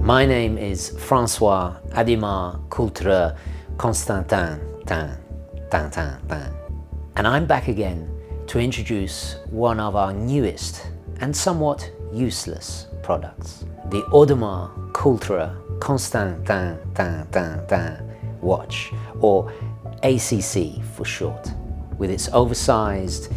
My name is Francois Adimar Coultre Constantin, and I'm back again to introduce one of our newest and somewhat useless products, the Audemars Coultre Constantin watch, or ACC for short. With its oversized,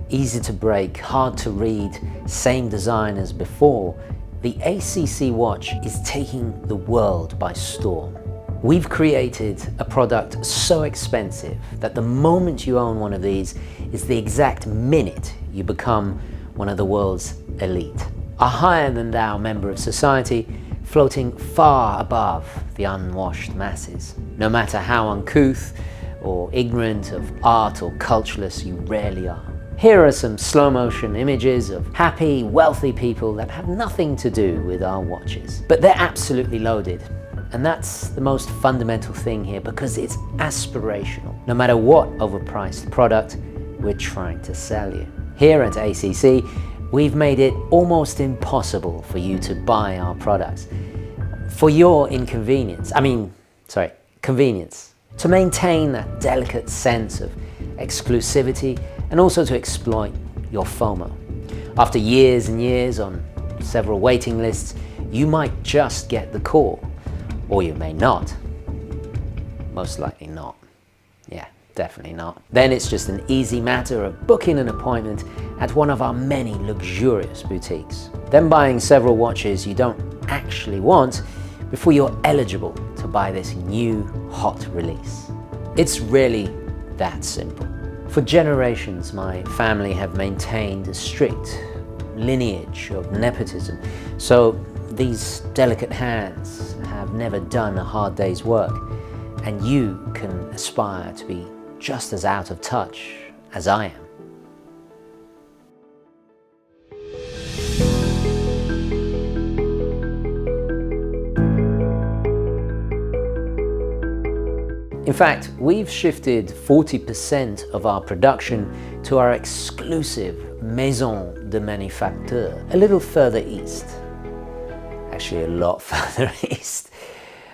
easy to break, hard to read, same design as before, the ACC watch is taking the world by storm. We've created a product so expensive that the moment you own one of these is the exact minute you become one of the world's elite. A higher-than-thou member of society, floating far above the unwashed masses. No matter how uncouth or ignorant of art or cultureless you rarely are. Here are some slow-motion images of happy, wealthy people that have nothing to do with our watches. But they're absolutely loaded. And that's the most fundamental thing here, because it's aspirational. No matter what overpriced product we're trying to sell you. Here at ACC, we've made it almost impossible for you to buy our products. For your convenience. To maintain that delicate sense of exclusivity and also to exploit your FOMO. After years and years on several waiting lists, you might just get the call. Or you may not. Most likely not. Yeah, definitely not. Then it's just an easy matter of booking an appointment at one of our many luxurious boutiques. Then buying several watches you don't actually want before you're eligible to buy this new hot release. It's really that simple. For generations, my family have maintained a strict lineage of nepotism, so these delicate hands have never done a hard day's work, and you can aspire to be just as out of touch as I am. In fact, we've shifted 40% of our production to our exclusive Maison de Manufacture, a little further east. Actually a lot further east,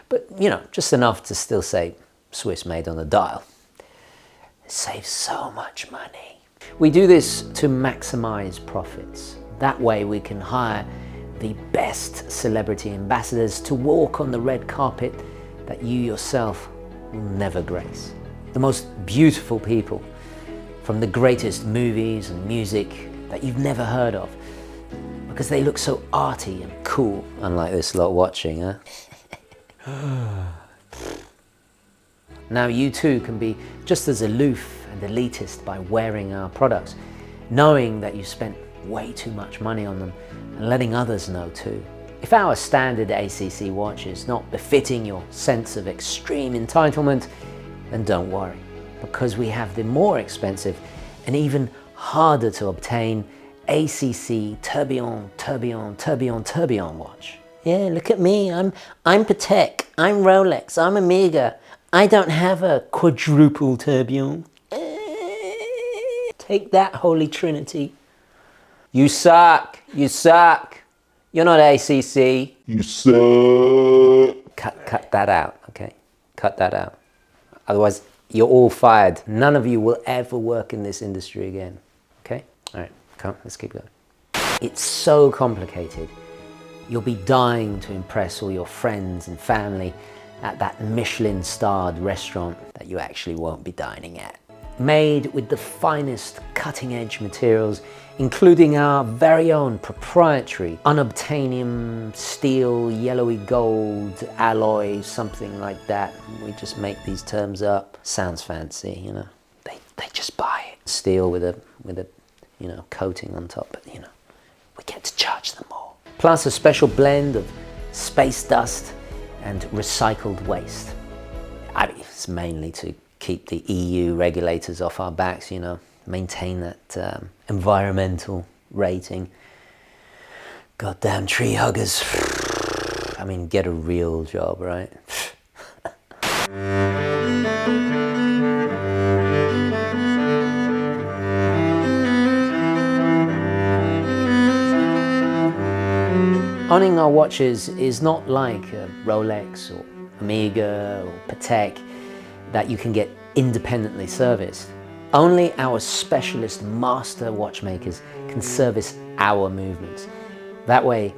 but just enough to still say Swiss made on the dial. It saves so much money. We do this to maximize profits. That way we can hire the best celebrity ambassadors to walk on the red carpet that you yourself will never grace. The most beautiful people from the greatest movies and music that you've never heard of, because they look so arty and cool. Unlike this lot watching, huh? Now you too can be just as aloof and elitist by wearing our products, knowing that you spent way too much money on them and letting others know too. If our standard ACC watch is not befitting your sense of extreme entitlement, then don't worry, because we have the more expensive and even harder to obtain ACC tourbillon watch. Yeah, look at me, I'm Patek, I'm Rolex, I'm Omega. I don't have a quadruple tourbillon. Take that, Holy Trinity. You suck, you suck. You're not ACC. You suck. Cut that out, okay? Cut that out. Otherwise, you're all fired. None of you will ever work in this industry again, okay? All right, come, let's keep going. It's so complicated. You'll be dying to impress all your friends and family at that Michelin-starred restaurant that you actually won't be dining at. Made with the finest cutting-edge materials, including our very own proprietary unobtainium steel yellowy gold alloy, something like that. We just make these terms up. Sounds fancy, They just buy it. Steel with a coating on top, but we get to charge them more. Plus a special blend of space dust and recycled waste. It's mainly to keep the EU regulators off our backs, maintain that environmental rating. Goddamn tree huggers. Get a real job, right? Owning our watches is not like a Rolex or Omega or Patek that you can get independently serviced. Only our specialist master watchmakers can service our movements. That way,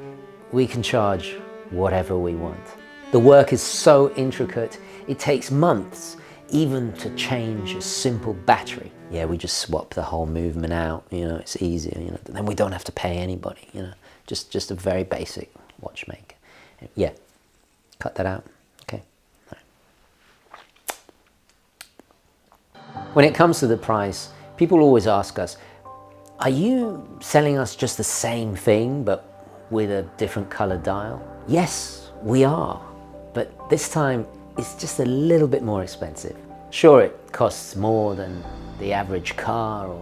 we can charge whatever we want. The work is so intricate, it takes months even to change a simple battery. Yeah, we just swap the whole movement out, it's easier, then we don't have to pay anybody, just a very basic watchmaker. Yeah, cut that out, okay. When it comes to the price, people always ask us, are you selling us just the same thing but with a different color dial? Yes, we are, but this time it's just a little bit more expensive. Sure, it costs more than the average car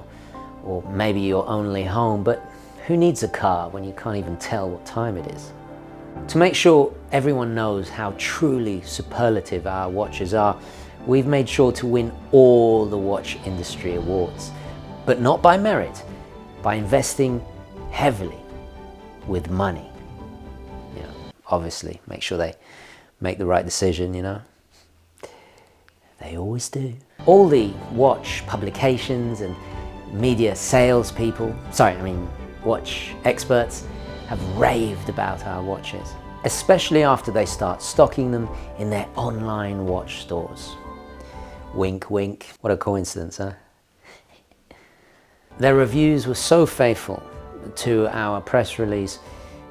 or maybe your only home, but who needs a car when you can't even tell what time it is? To make sure everyone knows how truly superlative our watches are, we've made sure to win all the watch industry awards, but not by merit, by investing heavily with money. Obviously, make sure they make the right decision, They always do. All the watch publications and media salespeople, watch experts have raved about our watches, especially after they start stocking them in their online watch stores. Wink, wink. What a coincidence, huh? Their reviews were so faithful to our press release,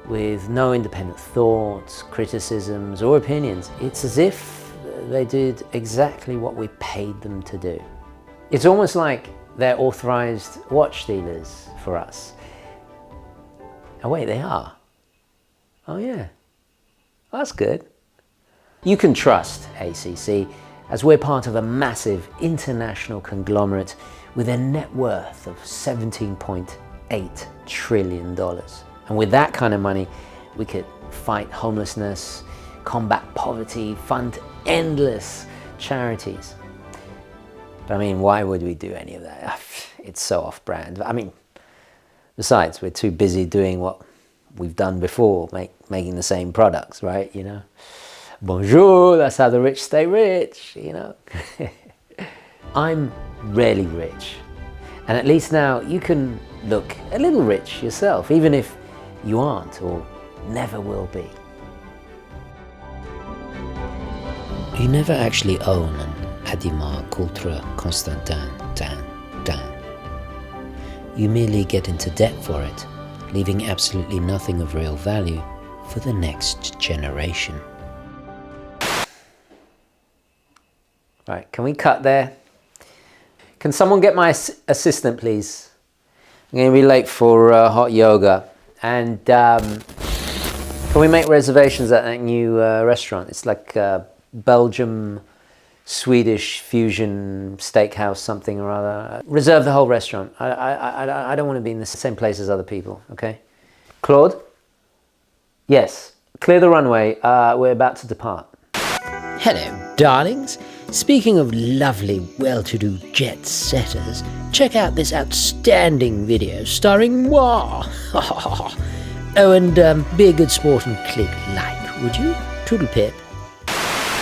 with no independent thoughts, criticisms, or opinions. It's as if they did exactly what we paid them to do. It's almost like they're authorized watch dealers for us. Oh wait, they are? Oh yeah, that's good. You can trust ACC, as we're part of a massive international conglomerate with a net worth of $17.8 trillion. And with that kind of money, we could fight homelessness, combat poverty, fund endless charities. But why would we do any of that? It's so off-brand. Besides, we're too busy doing what we've done before, making the same products, right? Bonjour, that's how the rich stay rich, I'm really rich. And at least now you can look a little rich yourself, even if you aren't or never will be. You never actually own an Adimar Coultre Constantin Dan. You merely get into debt for it, leaving absolutely nothing of real value for the next generation. Right, can we cut there? Can someone get my assistant, please? I'm going to be late for hot yoga. And can we make reservations at that new restaurant? It's like Belgium, Swedish fusion steakhouse, something or other. Reserve the whole restaurant. I don't want to be in the same place as other people, okay? Claude? Yes. Clear the runway. We're about to depart. Hello, darlings. Speaking of lovely, well-to-do jet setters, check out this outstanding video starring moi. Oh, and be a good sport and click like, would you? Toodle pip.